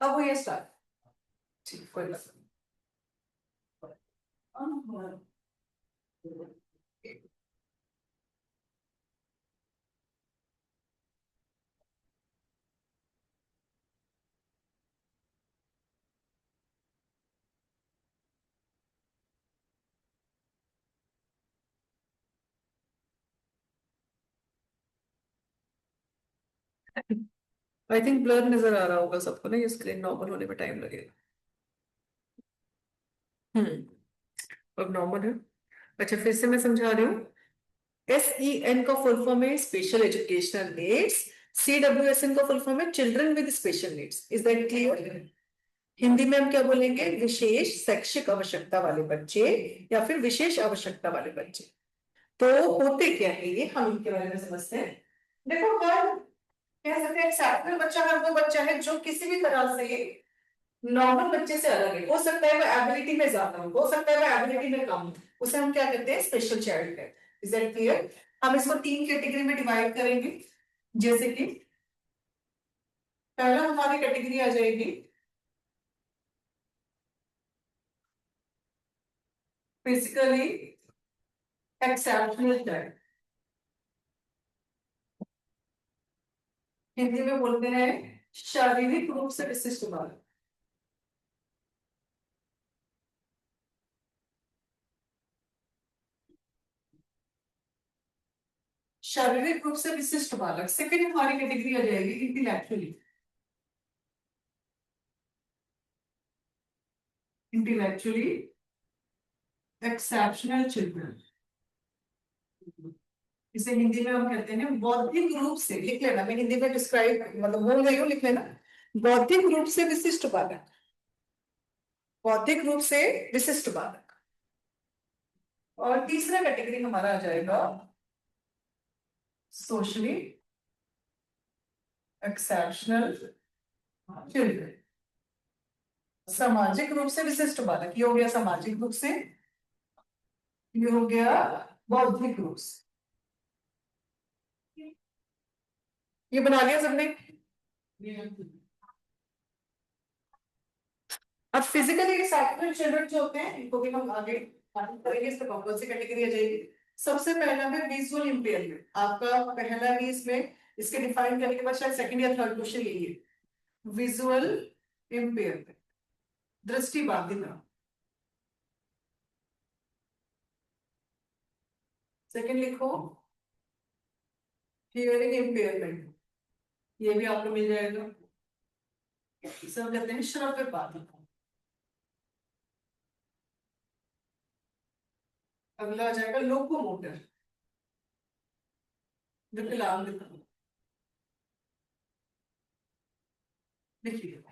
अब वो ये स्टार्ट। ठीक, कोई बात नहीं। आई थिंक ब्लर नजर आ रहा होगा सबको ना, ये स्क्रीन नॉर्मल होने में टाइम लगेगा। अब नॉर्मल है। अच्छा, फिर से मैं समझा रही हूँ। SEN का फुल फॉर्म है स्पेशल एजुकेशनल नीड्स। CWSN का फुल फॉर्म है children with special needs. Is that clear? Hindi में हम क्या बोलेंगे? विशेष शैक्षिक आवश्यकता वाले बच्चे या फिर विशेष आवश्यकता वाले बच्चे। तो होते क्या है ये, हम इनके बारे में समझते हैं। देखो, हर कह सकते हैं एक्सेप्शनल बच्चा हर वो बच्चा है जो किसी भी तरह से नॉर्मल बच्चे से अलग है। हो सकता है वो एबिलिटी में ज्यादा हो सकता है वो एबिलिटी में कम हो, उसे हम क्या कहते हैं? स्पेशल चाइल्ड है। Is that clear? हम इसको 3 कैटेगरी में डिवाइड करेंगे। जैसे कि पहला हमारी कैटेगरी आ जाएगी फिजिकली एक्सेप्शनल चाइल्ड। हिंदी में बोलते हैं शारीरिक रूप से विशिष्ट बालक। शारीरिक रूप से विशिष्ट बालक। सेकंड हमारी कैटेगरी आ जाएगी इंटेलेक्चुअली। Intellectually exceptional children. इसे हिंदी में हम कहते हैं बौद्धिक रूप से, लिख लेना, मैं हिंदी में डिस्क्राइब मतलब बोल रही हूँ, लिख लेना। बौद्धिक रूप से विशिष्ट बालक। बौद्धिक रूप से विशिष्ट बालक। और तीसरा कैटेगरी हमारा आ जाएगा सोशली एक्सेप्शनल चिल्ड्रन। सामाजिक रूप से विशिष्ट बालक, ये हो गया सामाजिक रूप से, ये हो गया बौद्धिक रूप से। ये बना लिया सबने? अब फिजिकली एक्सेप्शनल चिल्ड्रन जो होते हैं इनको भी हम आगे बात करेंगे। इसमें कौन सी कैटेगरी आ जाएगी? सबसे पहला है विजुअल इंपेयरमेंट। आपका पहला भी इसमें, इसके डिफाइन करने के बाद शायद सेकंड या थर्ड क्वेश्चन यही है। विजुअल इंपेयरमेंट, दृष्टि बाधिता। सेकंड लिखो हियरिंग इंपेयरमेंट, ये भी आपको मिल जाएगा। सब कहते हैं श्रव्य बाधिता। अगला आ जाएगा लोकोमोटर, विकलांगता। देखिए,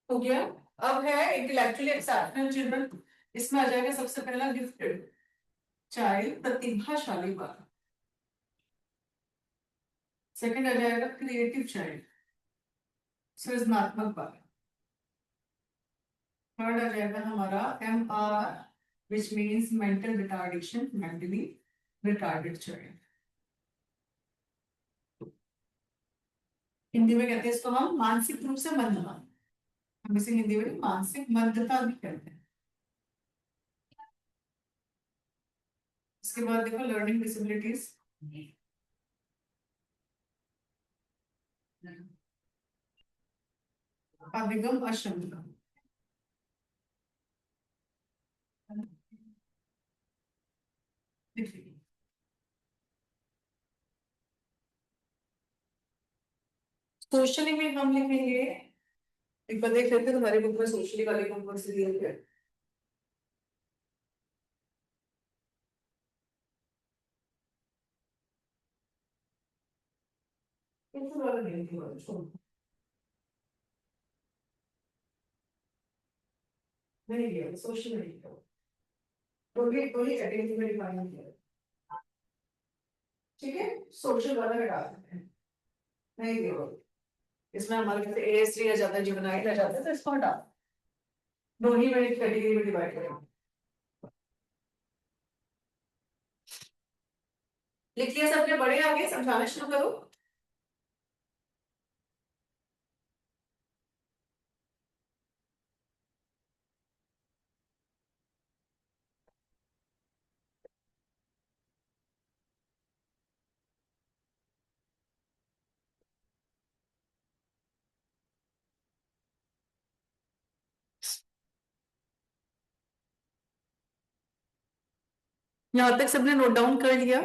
हो गया। अब है इंटेलेक्चुअली एक्सेप्शनल चिल्ड्रन। इसमें आ जाएगा सबसे पहला गिफ्टेड चाइल्ड, प्रतिभाशाली बालक। सेकंड आ जाएगा क्रिएटिव चाइल्ड, सृजनात्मक बालक। थर्ड आ जाएगा हमारा MR, which means mental retardation, mentally retarded child. Hindi में कहते हैं इसको हम मानसिक रूप से मंदवान। हम इसे हिंदी में मानसिक मंदता भी कहते हैं। इसके बाद देखो लर्निंग डिसेबिलिटीज। अभिगम अक्षमता। सोशली में हम लिखेंगे, एक बार देख लेते हैं तुम्हारे बुक में सोशली वाले कौन कौन से दिए हुए हैं। बिल्कुल वाला नहीं दिया, छोड़ो। नहीं दिया सोशल नहीं दिया, कोई कैटेगरी में डिफाइन किया। ठीक है, सोशल वाला हटा देते हैं, नहीं दिया। इसमें हमारे पास AS3 आ जाता है, जुवेनाइल आ जाता है, तो इसको हटा दो ही में कैटेगरी में डिवाइड करेंगे। लिख लिया सबने? बड़े आगे समझाना शुरू करो। यहाँ तक सबने नोट डाउन कर लिया?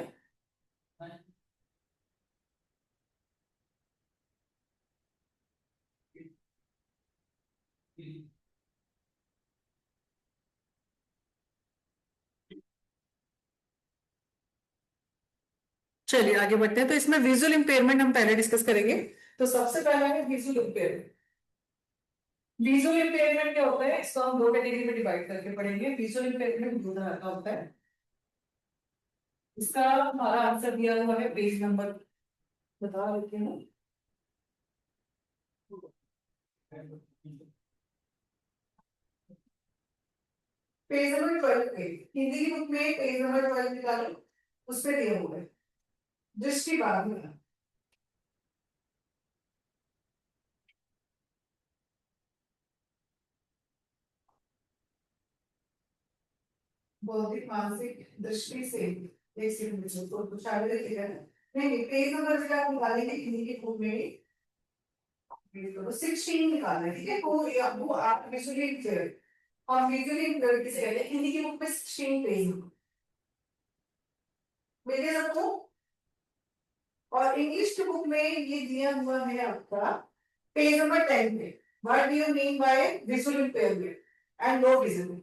चलिए आगे बढ़ते हैं। तो इसमें विजुअल इंपेयरमेंट हम पहले डिस्कस करेंगे। तो सबसे पहला है विजुअल इंपेयरमेंट। विजुअल इंपेयरमेंट क्या होता है, इसको हम दो कैटेगरी में डिवाइड करके पढ़ेंगे। विजुअल इंपेयरमेंट दो तरह का होता है। इसका हमारा आंसर दिया हुआ है, पेज नंबर बता देते हैं। पेज नंबर 12 पे, हिंदी की बुक में पेज नंबर 12 निकालो, उस पे दिया हुआ है दृष्टि बाधित। बौद्धिक मानसिक दृष्टि से एक सेकंड तो शायद लिखेगा नहीं, पेज नंबर से आप निकालेंगे हिंदी की बुक में 16 निकालना है, ठीक है। वो आप विजुअली और विजुअली किसे कहते हैं, हिंदी की बुक में 16 पेज मिल गया सबको। और इंग्लिश की बुक में ये दिया हुआ है आपका पेज नंबर 10 पे। What do you mean by visual impairment and low vision?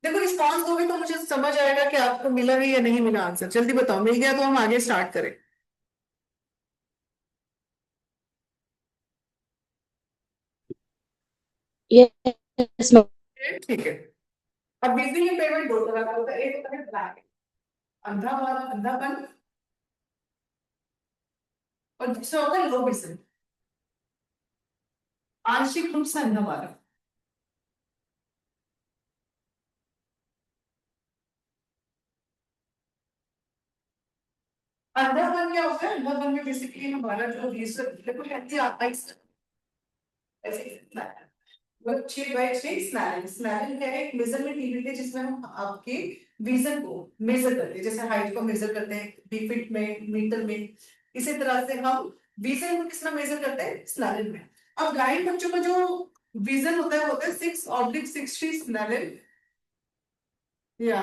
देखो रिस्पॉन्स दोगे तो मुझे समझ आएगा कि आपको मिला है या नहीं मिला आंसर। जल्दी बताओ, मिल गया तो हम आगे स्टार्ट करें। Yes ma'am. ठीक है। अब विजुअल इम्पेयरमेंट दो तरह का होता है, एक होता है ब्लैक, अंधा वाला अंधापन, और दूसरा होता है लो विजन, आंशिक रूप से अंधा वाला। अंधापन क्या होता है? अंधापन में बेसिकली हमारा जो रीजन, देखो कहती है आपका ऐसे स्नैलिंग क्या है? एक मेजरमेंट यूनिट है जिसमें हम आपके विजन को मेजर करते हैं, जैसे हाइट को मेजर करते हैं फीट में, मीटर में। इसी तरह से हम विजन को किसमें मेजर करते हैं? स्नैलिंग में। अब ब्लाइंड बच्चों का जो विजन होता है वो होता है 6/60 स्नैलिंग या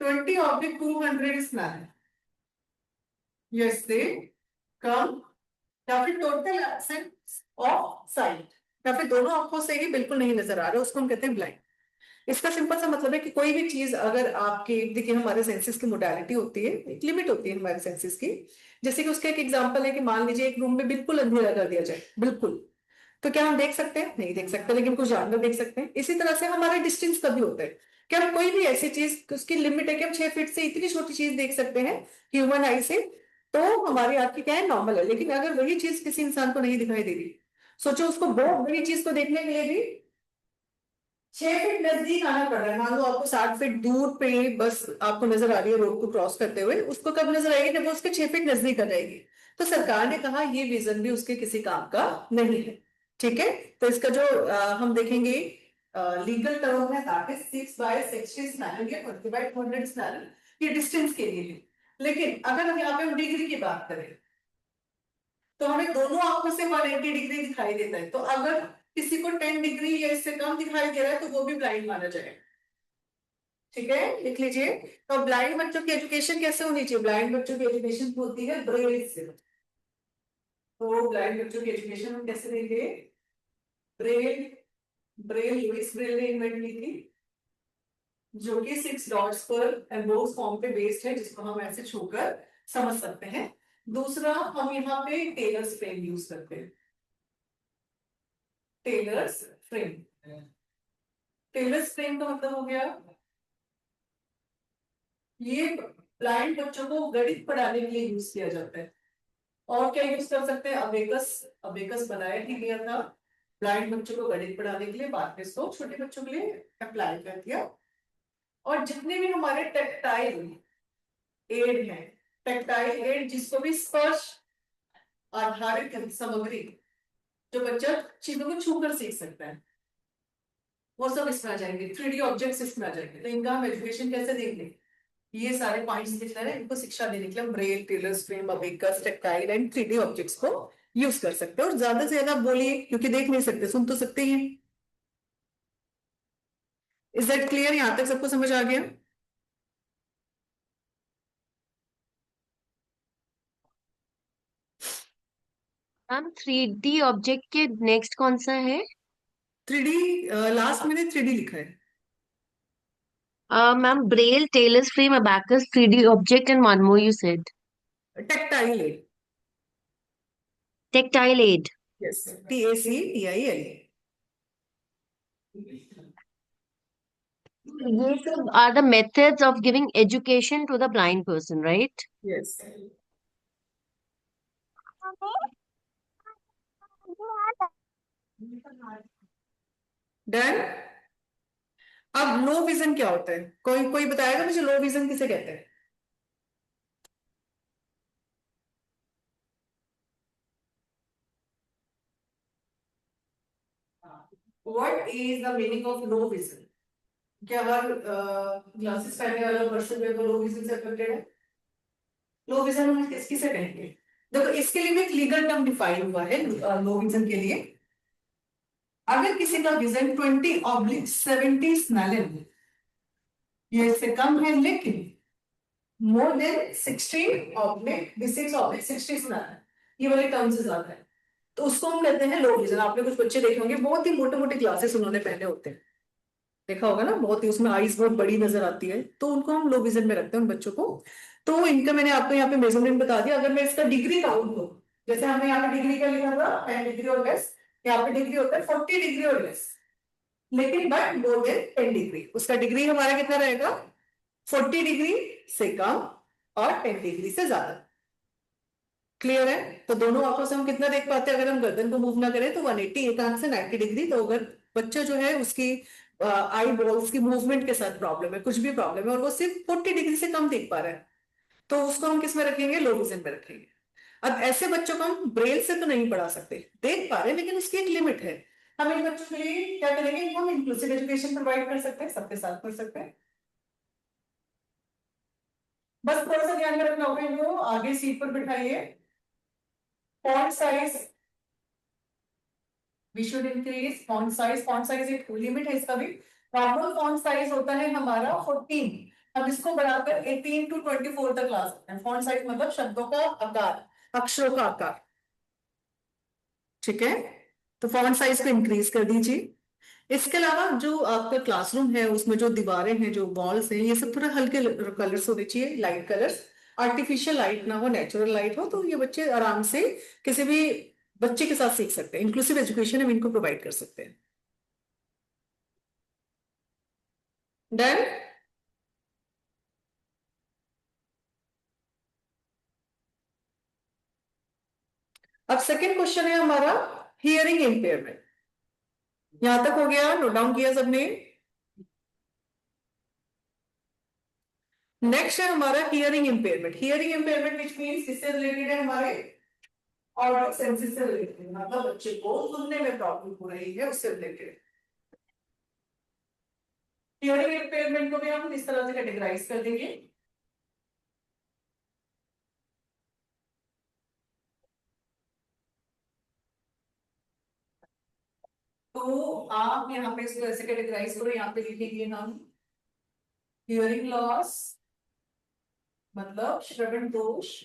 20/200 स्नैलिंग। यस दे कम, या फिर टोटल एब्सेंस ऑफ साइट, या फिर दोनों आंखों से ही बिल्कुल नहीं नजर आ रहा, उसको हम कहते हैं ब्लाइंड। इसका सिंपल सा मतलब है कि कोई भी चीज अगर आपके, देखिए हमारे सेंसेस की मोडालिटी होती है, एक लिमिट होती है हमारे सेंसेस की। जैसे कि उसका एक एग्जांपल है कि मान लीजिए एक रूम में बिल्कुल अंधेरा कर दिया जाए, बिल्कुल, तो क्या हम देख सकते हैं? नहीं देख सकते, लेकिन कुछ जानवर देख सकते हैं। इसी तरह से हमारे डिस्टेंस का भी होता है कि हम कोई भी ऐसी चीज, उसकी लिमिट है कि हम 6 फीट से इतनी छोटी चीज देख सकते हैं ह्यूमन आई से, तो हमारी आंख की क्या है, नॉर्मल है। लेकिन अगर वही चीज किसी इंसान को नहीं दिखाई दे रही, सोचो उसको बहुत बड़ी चीज को देखने के लिए भी 6 फीट नजदीक आना पड़ रहा है। मान लो आपको 60 फीट दूर पे बस आपको नजर आ रही है रोड को क्रॉस करते हुए, उसको कब नजर आएगी? जब वो उसके 6 फीट नजदीक आ जाएगी। तो सरकार ने कहा ये विजन भी उसके किसी काम का नहीं है, ठीक है। तो इसका जो हम देखेंगे लीगल टर्म है दैट इज 6/60 स्नैरिंग या 20/200 स्नैरिंग, ये डिस्टेंस के लिए है। लेकिन अगर हम यहाँ पे डिग्री की बात करें तो हमें दोनों आंखों से 180 डिग्री दिखाई देता है। तो अगर किसी को 10 डिग्री या इससे कम दिखाई दे रहा है तो वो भी ब्लाइंड माना जाएगा, ठीक है, लिख लीजिए। तो ब्लाइंड बच्चों की एजुकेशन कैसे होनी चाहिए? ब्लाइंड बच्चों की एजुकेशन होती है ब्रेल से। तो ब्लाइंड बच्चों की एजुकेशन हम कैसे देंगे? ब्रेल, ब्रेल लुइस ब्रेल ने इन्वेंट की थी, जो कि 6 डॉट्स पर एम्बोस फॉर्म पे बेस्ड है, जिसको हम ऐसे छूकर समझ सकते हैं। दूसरा, हम यहाँ पे टेलर्स फ्रेम यूज करते हैं, टेलर्स फ्रेम। टेलर्स फ्रेम का मतलब हो गया, ये ब्लाइंड बच्चों को गणित पढ़ाने के लिए यूज किया जाता है। और क्या यूज कर सकते हैं? अबेकस। अबेकस बनाया ही गया था ब्लाइंड बच्चों को गणित पढ़ाने के लिए, बाद में इसको छोटे बच्चों के लिए अप्लाई कर दिया। और जितने भी हमारे टेक्टाइल एड हैं, टेक्टाइल एड जिसको भी स्पर्श आधारित सामग्री, जो बच्चा चीजों को छूकर सीख सकता है, वो सब इसमें आ जाएंगे। 3D ऑब्जेक्ट्स इसमें आ जाएंगे। तो इनका हम एजुकेशन कैसे देंगे? ये सारे पॉइंट्स दिख रहे हैं, इनको शिक्षा देने के लिए हम Braille, Taylor's frame, abacus, tactile and 3D objects को यूज कर सकते हैं। और ज्यादा से ज्यादा बोलिए, क्योंकि देख नहीं सकते, सुन तो सकते ही हैं। Is that clear? यहां तक सबको समझ आ गया? मैम 3D ऑब्जेक्ट के नेक्स्ट कौन सा है? 3D, लास्ट मैंने 3D लिखा है। Ma'am Braille, Taylor's frame, abacus, 3D object and one more you said. Tactile aid. Tactile aid. Yes, TACTIL। ये सब are the methods of giving education to the blind person, right? Yes. Done. अब low vision क्या होता है? कोई कोई बताएगा मुझे, लो विजन किसे कहते हैं? What is the meaning of low vision? क्या हर ग्लासेस पहनने वाला पर्सन जो है वो लो विजन से अफेक्टेड है? लो विजन हम किस किसे कहेंगे? देखो, इसके लिए भी एक लीगल टर्म डिफाइन हुआ है लो विजन के लिए। अगर किसी का विजन 20/70 स्नेलन, ये इससे कम है, लेकिन मोर देन 16/60 स्नेलन, ये वाले टर्म से ज्यादा है, तो उसको हम कहते हैं लो विजन। आपने कुछ बच्चे देखे होंगे, बहुत ही मोटे मोटे ग्लासेस उन्होंने पहने होते हैं, देखा होगा ना, बहुत ही, उसमें आईज बहुत बड़ी नजर आती है, तो उनको हम लो विजन में रखते हैं उन बच्चों को। तो इनका मैंने आपको यहाँ पे मेजरमेंट बता दिया। अगर मैं इसका डिग्री काउंट करूँ, जैसे हमने यहाँ पे डिग्री का लिखा था 10 डिग्री और लेस, यहाँ पे डिग्री होता है 40 डिग्री और लेस, लेकिन बट मोर देन 10 डिग्री, उसका डिग्री हमारा कितना रहेगा? 40 डिग्री से कम और 10 डिग्री से ज्यादा। क्लियर है? तो दोनों आंखों से हम कितना देख पाते हैं? अगर हम गर्दन को मूव ना करें तो 180, एक आंख से 90 डिग्री। तो अगर बच्चा जो है उसकी आई बॉल्स की मूवमेंट के साथ प्रॉब्लम है, कुछ भी प्रॉब्लम है, और वो सिर्फ 40 डिग्री से कम देख पा रहा है, तो उसको हम किस में रखेंगे? लो विजन में रखेंगे। अब ऐसे बच्चों को हम ब्रेल से तो नहीं पढ़ा सकते, देख पा रहे हैं, लेकिन उसकी एक लिमिट है। हम इन बच्चों के लिए क्या करेंगे? इनको हम इंक्लूसिव एजुकेशन प्रोवाइड कर सकते हैं, सबके साथ कर सकते हैं। बस थोड़ा सा ध्यान में रखना होगा, इनको आगे सीट पर बिठाइए। Font size we should increase. Font size, font size एक लिमिट है इसका भी। नॉर्मल फॉन्ट साइज होता है हमारा 14, हम इसको बढ़ाकर 18 to 24 तक ला सकते हैं। फॉन्ट साइज मतलब शब्दों का आकार, अक्षरों का आकार। ठीक है, तो फॉन्ट साइज को इंक्रीज कर दीजिए। इसके अलावा जो आपका क्लासरूम है, उसमें जो दीवारें हैं, जो वॉल्स हैं, ये सब थोड़ा हल्के कलर्स होने चाहिए, लाइट कलर्स। आर्टिफिशियल लाइट ना हो, नेचुरल लाइट हो, तो ये बच्चे आराम से किसी भी बच्चे के साथ सीख सकते हैं। इंक्लूसिव एजुकेशन हम इनको प्रोवाइड कर सकते हैं। डन। अब सेकेंड क्वेश्चन है हमारा हियरिंग इम्पेयरमेंट। यहां तक हो गया? नोट डाउन किया सबने? नेक्स्ट है हमारा hearing impairment. Hearing impairment which means किससे रिलेटेड है? हमारे ऑडियो सेंसेस से रिलेटेड, मतलब बच्चे को सुनने में प्रॉब्लम हो रही है, उससे रिलेटेड। हियरिंग इम्पेयरमेंट को भी हम इस तरह से कैटेगराइज कर देंगे। तो आप यहाँ पे इसको ऐसे कैटेगराइज करो, यहाँ पे लिखेंगे हम हियरिंग लॉस, मतलब श्रवण दोष,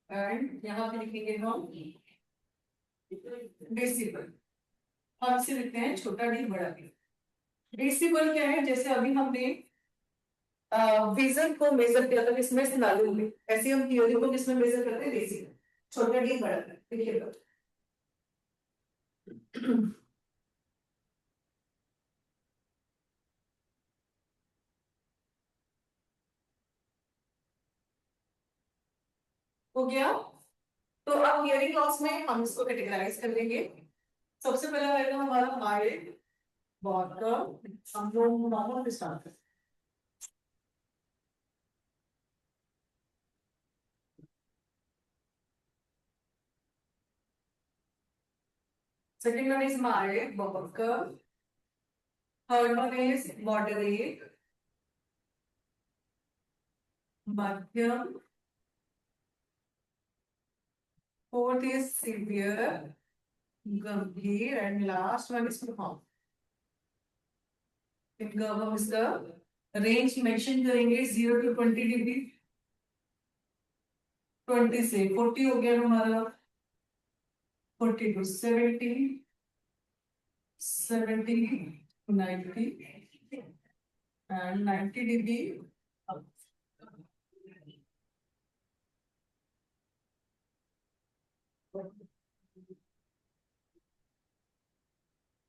एंड यहाँ पे लिखेंगे हम डेसिबल। हम इसे लिखते हैं छोटा डी बड़ा डी। डेसिबल क्या है? जैसे अभी हमने विजन को मेजर किया था किसमें? स्नायु में। ऐसे हम हियरिंग को किसमें मेजर करते हैं? डेसिबल। छोटा डी बड़ा डी, देखिएगा। हो गया। तो अब हियरिंग लॉस में हम इसको कैटेगराइज कर लेंगे। सबसे पहला रहेगा हमारा माइल्ड, मॉडरेट, हम लोग नॉर्मल स्टार्ट करें। Second one is mild, Bowker. Third one is moderate, Madhyam. Fourth is severe, Gambhir, and last one is profound. इनका हम इसका रेंज मेंशन करेंगे 0 to 20 डिग्री, 20 से 40 हो गया हमारा, 40 to 70, 70 to 90 and 90 degree up.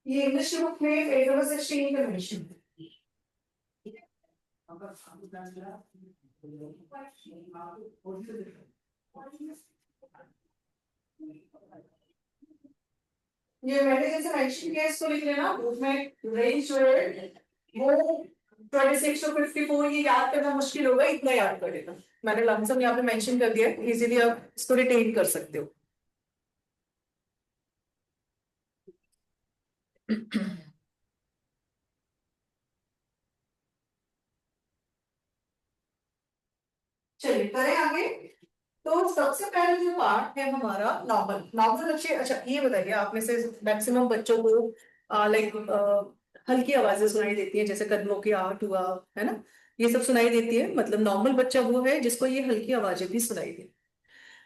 ये इंग्लिश बुक में 8/16 का मेंशन है। ये मैंने जैसे मेंशन किया इसको लिख लेना, उसमें रेंज जो है वो 26 to 54, ये याद करना मुश्किल होगा, इतना याद कर लेना। मैंने लमसम यहाँ पे मेंशन कर दिया, इजीली आप इसको रिटेन कर सकते हो। चलिए करें आगे। तो सबसे पहले जो पार्ट है हमारा नॉर्मल, नॉर्मल बच्चे, अच्छा ये बताइए आप में से मैक्सिमम बच्चों को लाइक हल्की आवाजें सुनाई देती हैं, जैसे कदमों की आहट हुआ, है ना, ये सब सुनाई देती है। मतलब नॉर्मल बच्चा वो है जिसको ये हल्की आवाजें भी सुनाई दे।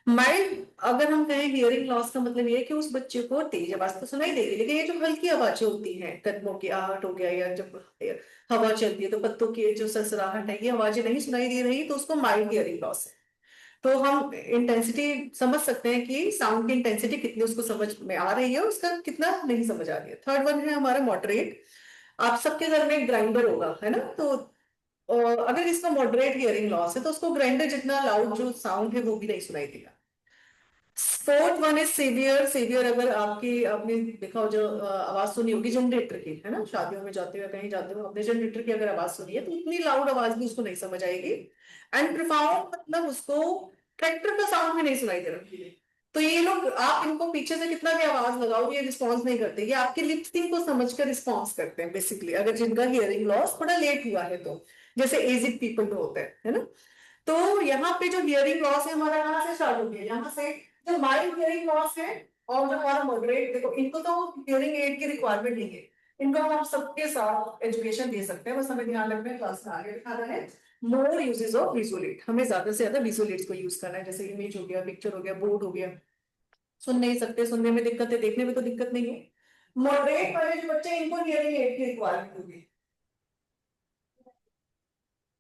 माइल्ड, अगर हम कहें हियरिंग लॉस का मतलब ये है कि उस बच्चे को तेज आवाज तो सुनाई देगी, लेकिन ये जो हल्की आवाजें होती हैं, कदमों की आहट हो गया या जब हवा चलती है तो पत्तों की जो सरसराहट है, ये आवाजें नहीं सुनाई दे रही, तो उसको माइल्ड हियरिंग लॉस है। तो हम इंटेंसिटी समझ सकते हैं कि साउंड की इंटेंसिटी कितनी उसको समझ में आ रही है, उसका कितना नहीं समझ आ रही है। थर्ड वन है हमारा मॉडरेट। आप सबके घर में ग्राइंडर होगा, है ना, तो अगर इसका मॉडरेट हियरिंग लॉस है तो उसको ग्राइंडर जितना लाउड जो साउंड है वो भी नहीं सुनाई देगा। Fourth one is severe. Severe अगर आपने देखा हो, जो आवाज सुनी होगी जनरेटर की, है ना, शादियों में जाते हुए कहीं जाते हुए अपने जनरेटर की अगर आवाज सुनी है तो इतनी लाउड आवाज भी उसको नहीं समझ आएगी। एंड प्रोफाउंड मतलब उसको ट्रैक्टर का साउंड भी नहीं सुनाई दे रहा। तो ये लोग, आप इनको पीछे से कितना भी आवाज लगाओ ये रिस्पॉन्स नहीं करते, ये आपकी लिप सिंक को समझकर रिस्पॉन्स करते हैं बेसिकली, अगर जिनका हियरिंग लॉस थोड़ा लेट हुआ है तो, जैसे एजिड पीपल में होता है ना। तो यहाँ पे जो हियरिंग लॉस है हमारा यहाँ से स्टार्ट हो गया, यहाँ से जो माइल्ड हियरिंग लॉस है और जो हमारा मॉडरेट, देखो इनको तो हियरिंग एड की रिक्वायरमेंट नहीं है, इनको हम सबके साथ एजुकेशन दे सकते हैं, बस हमें ध्यान रखना है, क्लास में आगे दिखाना है मोर यूजेस ऑफ विजुअल एड, हमें ज्यादा से ज्यादा विजुअल एड्स को यूज करना है, जैसे इमेज हो गया, पिक्चर हो गया, बोर्ड हो गया। सुन नहीं सकते, सुनने में दिक्कत है, देखने में तो दिक्कत नहीं है। मॉडरेट वाले जो बच्चे, इनको हियरिंग एड की रिक्वायरमेंट होगी।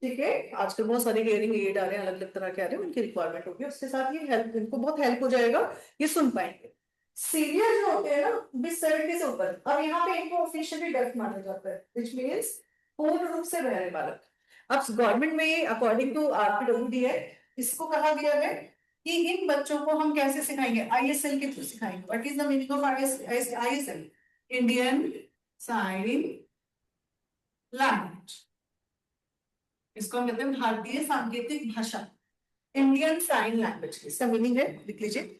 ठीक है, आजकल बहुत सारे हियरिंग एड आ रहे हैं, अलग अलग तरह के आ रहे हैं, उनकी रिक्वायरमेंट होगी, उसके साथ ये हेल्प, इनको बहुत हेल्प हो जाएगा, ये सुन पाएंगे। सीनियर जो होते हैं ना, 20-70 से ऊपर, अब यहाँ पे इनको ऑफिशियली डेफ माना जाता है, विच मीन्स पूर्ण रूप से बहरे बालक। अब गवर्नमेंट में अकॉर्डिंग टू आरपीडब्ल्यूडी है, इसको कहा गया है कि इन बच्चों को हम कैसे सिखाएंगे, आईएसएल के थ्रू सिखाएंगे। What is the meaning of ISL? Indian sign language, इसको हम कहते हैं भारतीय सांकेतिक भाषा, इंडियन साइन लैंग्वेज, इसका मीनिंग है, लिख लीजिए।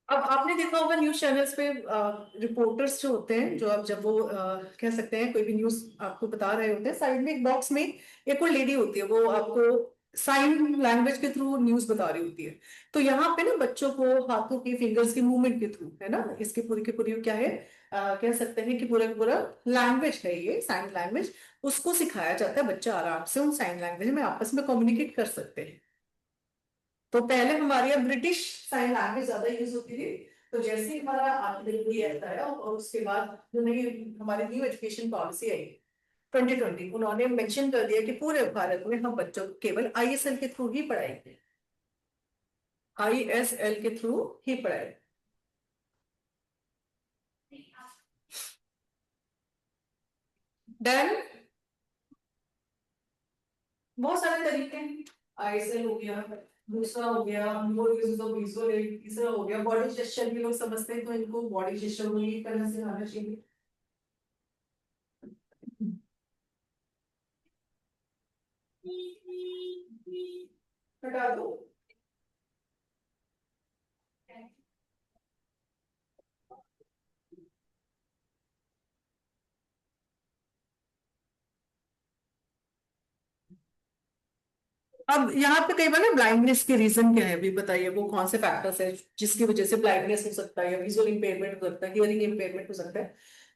अब आपने देखा होगा न्यूज चैनल्स पे रिपोर्टर्स जो होते हैं, जो आप जब वो कह सकते हैं कोई भी न्यूज आपको बता रहे होते हैं, साइड में एक बॉक्स में एक और लेडी होती है, वो आपको साइन लैंग्वेज के थ्रू न्यूज बता रही होती है। तो यहाँ पे ना बच्चों को हाथों की, फिंगर्स की मूवमेंट के थ्रू, है ना, इसकी पूरी की पूरी क्या है, कह सकते हैं कि पूरा का पूरा लैंग्वेज है ये साइन लैंग्वेज, उसको सिखाया जाता है, बच्चा आराम से उन साइन लैंग्वेज में आपस में कम्युनिकेट कर सकते हैं। तो पहले हमारे यहाँ ब्रिटिश साइन लैंग्वेज ज्यादा यूज होती थी, तो जैसे ही हमारा आत्मनिर्भर एक्ट आया और उसके बाद जो नई हमारी न्यू एजुकेशन पॉलिसी आई 2020, उन्होंने मेंशन कर दिया कि पूरे भारत में हम बच्चों को केवल आईएसएल के थ्रू ही पढ़ाएंगे, आईएसएल के थ्रू ही पढ़ाएंगे। देन बहुत सारे तरीके हैं, आईएसएल हो गया, दूसरा हो गया मोर यूजेस ऑफ विजुअल एड, तीसरा हो गया बॉडी जेस्चर भी लोग समझते हैं तो इनको बॉडी जेस्चर को ये करना सिखाना चाहिए। हटा दो। अब यहाँ पे कई बार ना ब्लाइंडनेस के रीजन क्या है, अभी बताइए वो कौन से फैक्टर्स है जिसकी वजह से ब्लाइंडनेस हो सकता है या विजुअल इंपेयरमेंट हो सकता है, हियरिंग इंपेयरमेंट हो सकता है।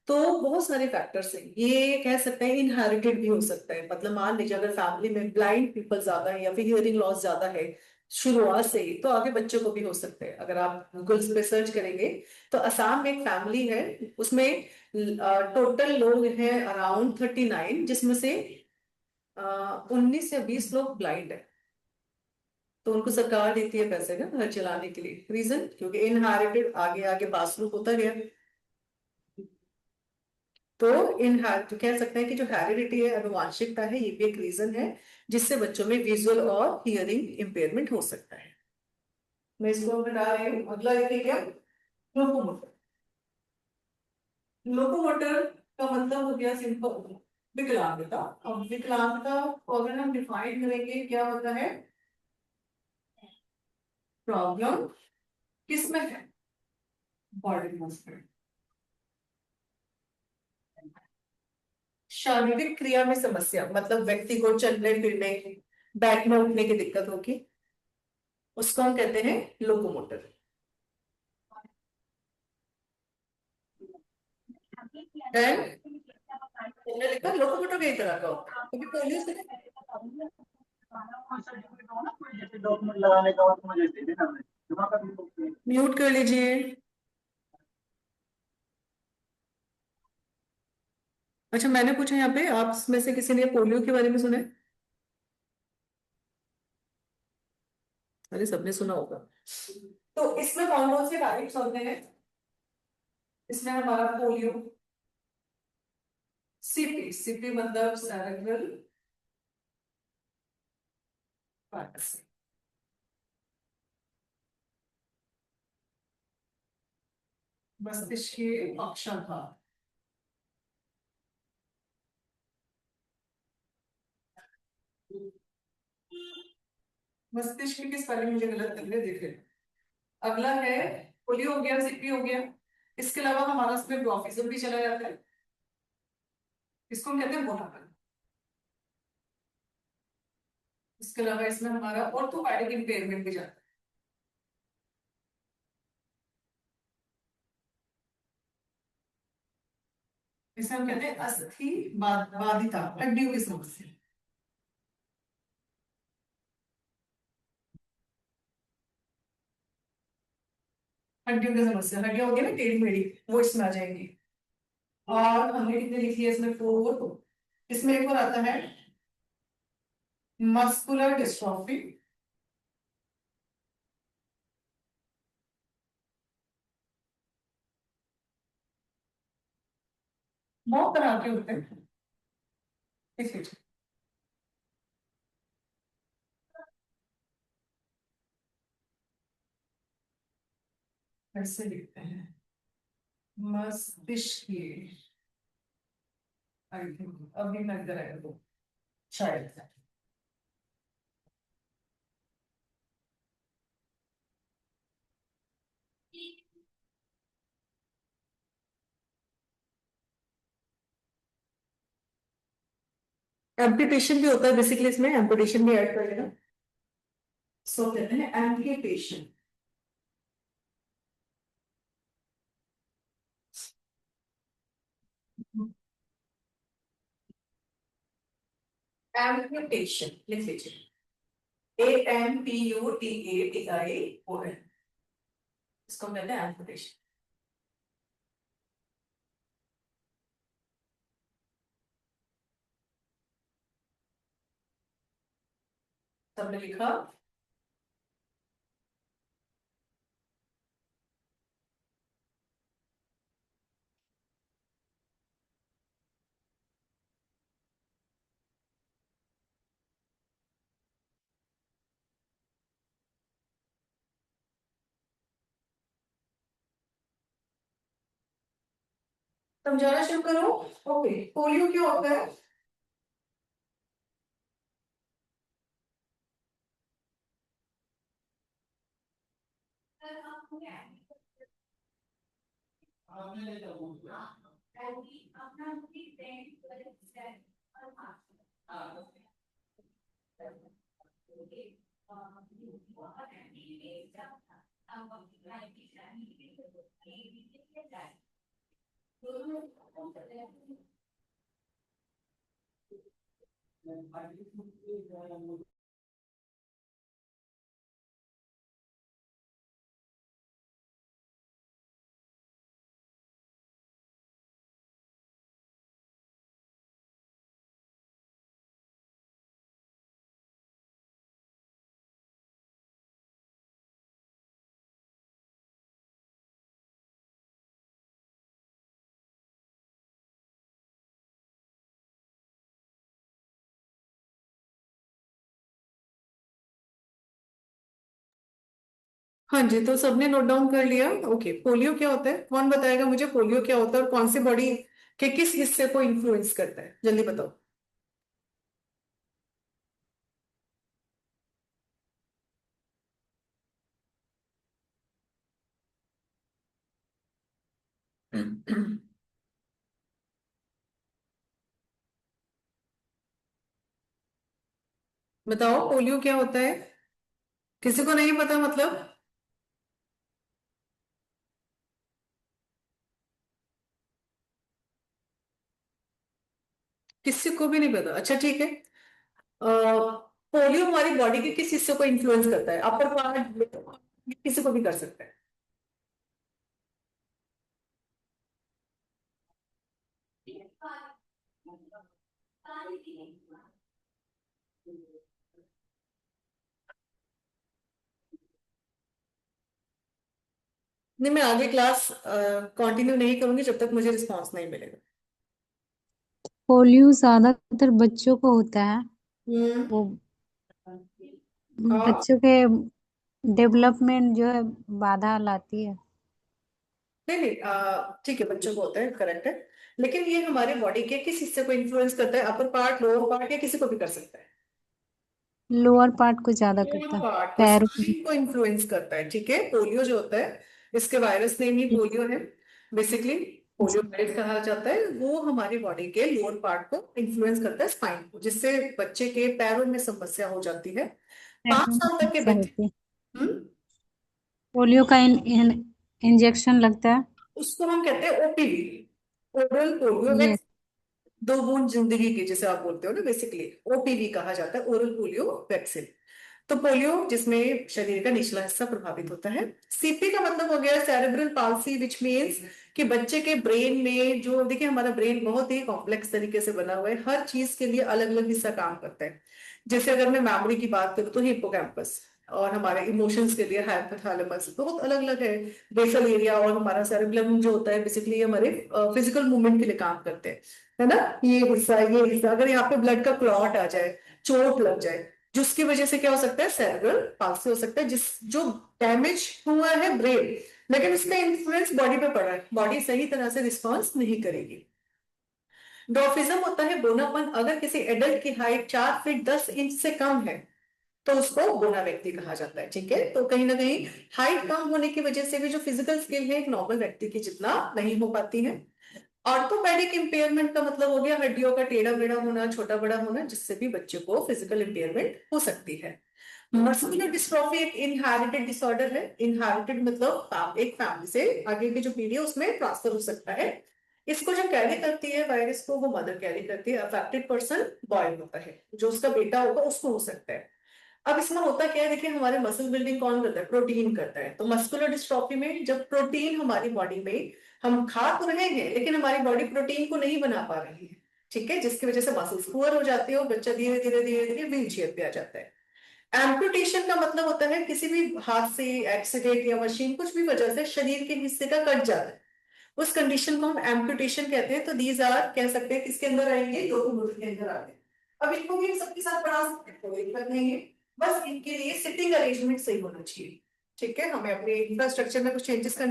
तो बहुत सारे फैक्टर्स हैं, ये कह सकते हैं इनहेरिटेड भी हो सकता है। मतलब मान लीजिए अगर फैमिली में ब्लाइंड पीपल ज्यादा है या फिर हियरिंग लॉस ज्यादा है शुरुआत से ही, तो आगे बच्चों को भी हो सकते हैं। अगर आप गूगल पे सर्च करेंगे तो असम में एक फैमिली है, उसमें टोटल लोग हैं अराउंड 39, जिसमें से 19 या 20 लोग ब्लाइंड है। तो उनको सरकार देती है पैसे ना घर चलाने के लिए, रीजन क्योंकि इनहेरिटेड आगे आगे पास थ्रू होता गया। तो इन तो कह सकते हैं कि जो हेरिडिटी है, आनुवांशिकता है, ये भी एक रीजन है जिससे बच्चों में विजुअल और हियरिंग इंपेयरमेंट हो सकता है। मैं इसको बता रही हूँ। अगला देखिए क्या, लोकोमोटर। लोकोमोटर का मतलब हो गया सिंपल विकलांगता। अब विकलांगता को अगर हम डिफाइन करेंगे क्या होता है, प्रॉब्लम किसमें है, बॉडी मूवमेंट। शारीरिक क्रिया में समस्या मतलब व्यक्ति को चलने फिरने बैठने उठने की दिक्कत होगी, उसको हम कहते हैं लोकोमोटर। एंड तुमने देखा लोकोमोटर कई तरह का होता है, कभी पोलियो से म्यूट कर लीजिए। अच्छा मैंने पूछा यहाँ पे आप में से किसी ने पोलियो के बारे में सुना है? अरे सबने सुना होगा। तो इसमें कौन कौन से टाइप्स होते हैं, इसमें हमारा पोलियो, सीपी, सीपी मतलब सेरेब्रल पैल्सी, मस्तिष्क के अक्षाघात। मस्तिष्क की स्पेलिंग मुझे गलत लग रही है, देख लेना। अगला है पोलियो हो गया, सीपी हो गया। इसके अलावा हमारा इसमें ड्वार्फिज्म भी चला जाता है, इसको हम कहते हैं मोटापन। इसके अलावा इसमें हमारा ऑर्थोपेडिक इंपेयरमेंट भी जाता है। इसे हम कहते हैं अस्थि बाधिता, हड्डियों की समस्या। हड्डियों की समस्या, हड्डियां होगी ना टेढ़ी मेढ़ी, वो इसमें आ जाएंगी। और हमने कितने लिखी है इसमें, 4। इसमें एक और आता है मस्कुलर डिस्ट्रॉफी। बहुत तरह के होते हैं, लिख लीजिए। ऐसे लिखते हैं मस्तिष्क, आई थिंक अभी मैं इधर आया तो शायद। एम्पुटेशन भी होता है बेसिकली, इसमें एम्पुटेशन भी ऐड कर लेना। सो कहते हैं एम्पुटेशन। एम्पुटेशन लिख लीजिए, AMPUTATION, इसको कहते हैं एम्पुटेशन। सबने लिखा। समझाना शुरू करो। ओके, पोलियो क्या होता है? हाँ जी, तो सबने नोट डाउन कर लिया। ओके, पोलियो क्या होता है? कौन बताएगा मुझे पोलियो क्या होता है और कौन सी बॉडी के किस हिस्से को इन्फ्लुएंस करता है? जल्दी बताओ। बताओ पोलियो क्या होता है? किसी को नहीं पता मतलब? किसी को भी नहीं पता? अच्छा ठीक है। पोलियो हमारी बॉडी के किस हिस्से को इन्फ्लुएंस करता है? अपर पार्ट, किसी को भी कर सकता है। नहीं, मैं आगे क्लास कंटिन्यू नहीं करूंगी जब तक मुझे रिस्पांस नहीं मिलेगा। पोलियो ज्यादातर बच्चों को होता है। हम्म। वो और बच्चों के डेवलपमेंट जो है बाधा लाती है। नहीं नहीं, ठीक है, बच्चों को होता है, करेक्ट है। लेकिन ये हमारे बॉडी के किस हिस्से को इन्फ्लुएंस करता है? अपर पार्ट, लोअर पार्ट, या किसी को भी कर सकता है? लोअर पार्ट को ज्यादा लोअर करता है। पार्ट को, पैरों को। स्पाइन को इन्फ्लुएंस करता है। ठीक है, पोलियो जो होता है, इसके वायरस नेम ही पोलियो है बेसिकली। पोलियो वायरस कहा जाता है, वो हमारी बॉडी के लोअर पार्ट को इन्फ्लुएंस करता है, स्पाइन को, जिससे बच्चे के पैरों में समस्या हो जाती है। पांच पैरों में साल तक के समस्या बच्चे। होती है। हम्म। पोलियो का इंजेक्शन लगता है। उसको हम कहते हैं ओपीवी, ओरल पोलियो ये वैक्सीन। दो बूंद जिंदगी की, जिसे आप बोलते हो ना, बेसिकली ओपीवी कहा जाता है, ओरल पोलियो वैक्सीन। तो पोलियो जिसमें शरीर का निचला हिस्सा प्रभावित होता है। सीपी का मतलब हो गया सेरेब्रल पाल्सी, विच मीन्स कि बच्चे के ब्रेन में, जो देखिए हमारा ब्रेन बहुत ही कॉम्प्लेक्स तरीके से बना हुआ है, हर चीज के लिए अलग अलग हिस्सा काम करता है। जैसे अगर मैं मेमोरी की बात करूँ तो हिप्पोकैम्पस, और हमारे इमोशंस के लिए हाइपोथैलेमस, बहुत अलग अलग है। बेसल एरिया और हमारा सेरेब्रम जो होता है, बेसिकली हमारे फिजिकल मूवमेंट के लिए काम करते हैं, है ना। ये हिस्सा अगर यहाँ पे ब्लड का क्लॉट आ जाए, चोट लग जाए, जिसकी वजह से क्या हो सकता है? सेरेब्रल पाल्सी हो सकता है, जिस जो डैमेज हुआ है ब्रेन, लेकिन उसका इन्फ्लुएंस बॉडी पे पड़ा है, बॉडी सही तरह से रिस्पॉन्स नहीं करेगी। डॉर्फिज्म होता है बोनापन। अगर किसी एडल्ट की हाइट 4 फीट 10 इंच से कम है तो उसको बोना व्यक्ति कहा जाता है। ठीक है, तो कहीं ना कहीं हाइट कम होने की वजह से भी जो फिजिकल स्किल है एक नॉर्मल व्यक्ति की जितना नहीं हो पाती है। ऑर्थोपेडिक इंपेयरमेंट का मतलब हो गया हड्डियों का टेढ़ा मेढ़ा होना, छोटा बड़ा होना, जिससे भी बच्चे को फिजिकल इंपेयरमेंट हो सकती है। मस्कुलर डिस्ट्रॉफी एक इनहेरिटेड डिसऑर्डर है। इनहेरिटेड मतलब एक फैमिली से आगे की जो पीढ़ी है उसमें ट्रांसफर हो सकता है। इसको जो कैरी करती है वायरस को, वो मदर कैरी करती है। अफेक्टेड पर्सन बॉय होता है, जो उसका बेटा होगा उसको हो सकता है। अब इसमें होता क्या है, देखिए हमारे मसल बिल्डिंग कौन करता है? प्रोटीन करता है। तो मस्कुलर डिस्ट्रॉफी में जब प्रोटीन हमारी बॉडी में, हम खा तो रहे हैं लेकिन हमारी बॉडी प्रोटीन को नहीं बना पा रही है, ठीक है, जिसकी वजह से मसल्स पुअर हो जाती है और बच्चा धीरे धीरे धीरे धीरे व्हील चेयर पे आ जाता है। एम्पुटेशन का मतलब होता है किसी भी हाथ से, एक्सीडेंट या मशीन, कुछ भी वजह से शरीर के हिस्से का कट जाता है, उस कंडीशन को हम एम्पुटेशन कहते हैं। तो दीज आर, कह सकते हैं किसके अंदर आएंगे? दो मुल्क के अंदर आते हैं। अब इनको भी हम सबके साथ पढ़ा सकते हैं, कोई दिक्कत नहीं है। बस इनके लिए सिटिंग अरेंजमेंट सही होना चाहिए। ठीक है, हमें अपने इंफ्रास्ट्रक्चर में कुछ चेंजेस करने